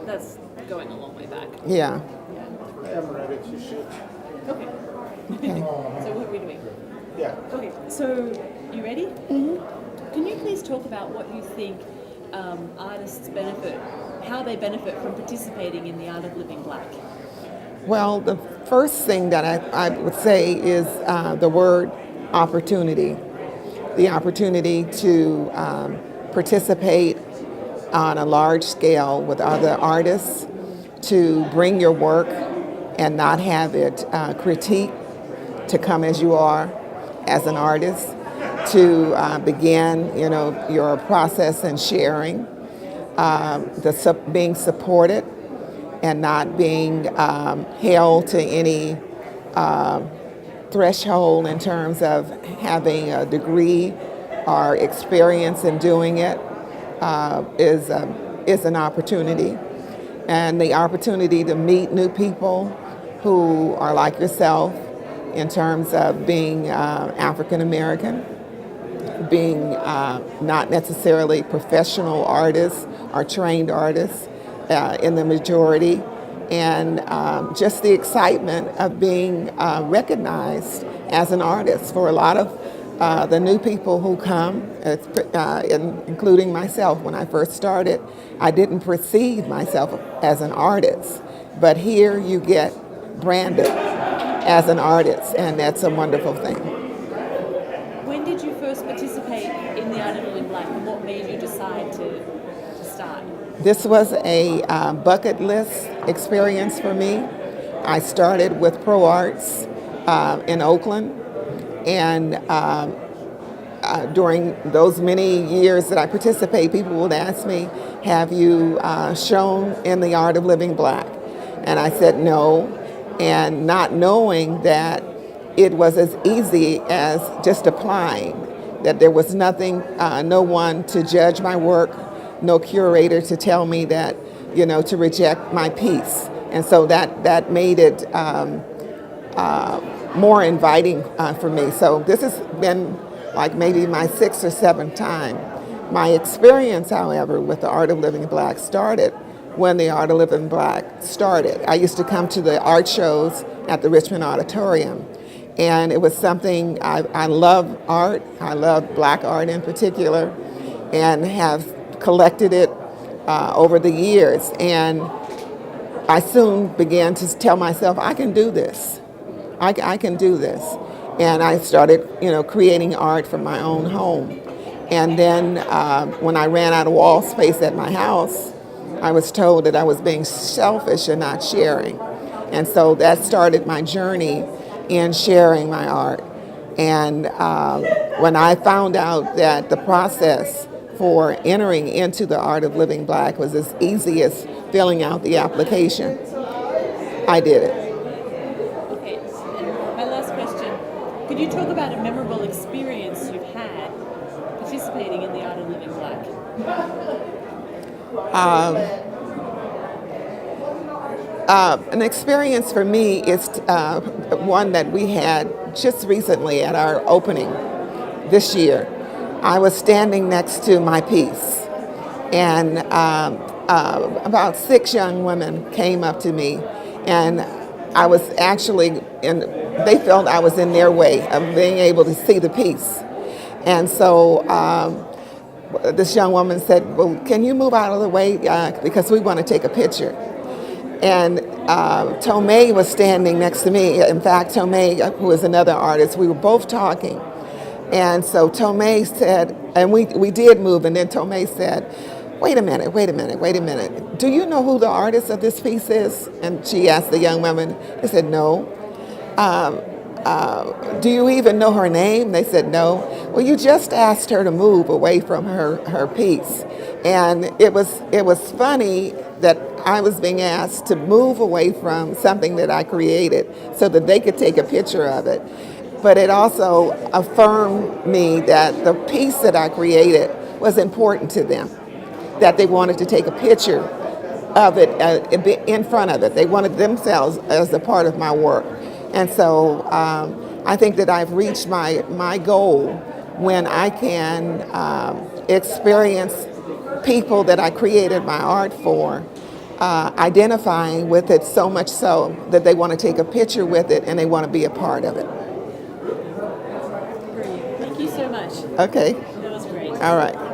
that's going a long way back. Yeah. I haven't read it, you should. Okay. Okay. So what are we doing? Yeah. Okay, so you ready? Mm-hmm. Can you please talk about what you think artists benefit, how they benefit from participating in the art of living black? Well, the first thing that I would say is the word opportunity. The opportunity to participate on a large scale with other artists, to bring your work and not have it critiqued, to come as you are as an artist, to begin, your process and sharing, being supported and not being held to any threshold in terms of having a degree or experience in doing it is an opportunity. And the opportunity to meet new people who are like yourself in terms of being African American, being not necessarily professional artists or trained artists in the majority, and just the excitement of being recognized as an artist. For a lot of the new people who come, including myself, when I first started, I didn't perceive myself as an artist, but here you get branded as an artist, and that's a wonderful thing. When did you first participate in the art of living black, and what made you decide to start? This was a bucket list experience for me. I started with Pro Arts in Oakland, and during those many years that I participate, people would ask me, have you shown in the art of living black? And I said no, and not knowing that it was as easy as just applying, that there was nothing, no one to judge my work, no curator to tell me that, to reject my piece. And so that made it more inviting for me. So this has been like maybe my 6th or 7th time. My experience, however, with the Art of Living Black started when the Art of Living Black started. I used to come to the art shows at the Richmond Auditorium, and it was something, I love art, I love black art in particular, and have collected it over the years. And I soon began to tell myself, I can do this. I can do this. And I started, creating art from my own home. And then when I ran out of wall space at my house, I was told that I was being selfish and not sharing. And so that started my journey in sharing my art. And when I found out that the process for entering into the Art of Living Black was as easy as filling out the application, I did it. Okay, and my last question, could you talk about a memorable experience you've had participating in the Art of Living Black? An experience for me is one that we had just recently at our opening this year. I was standing next to my piece, and about 6 young women came up to me, and I was actually they felt I was in their way of being able to see the piece. And so this young woman said, well, can you move out of the way because we want to take a picture. And Tomei was standing next to me. In fact, Tomei, who is another artist, we were both talking. And so Tomei said, and we did move, and then Tomei said, wait a minute. Do you know who the artist of this piece is? And she asked the young woman. They said, no. Do you even know her name? They said, no. Well, you just asked her to move away from her piece. And it was funny that I was being asked to move away from something that I created so that they could take a picture of it. But it also affirmed me that the piece that I created was important to them, that they wanted to take a picture of it in front of it. They wanted themselves as a part of my work. And so I think that I've reached my goal when I can experience people that I created my art for identifying with it so much so that they want to take a picture with it and they want to be a part of it. Brilliant. Thank you so much. Okay, That was great. all right.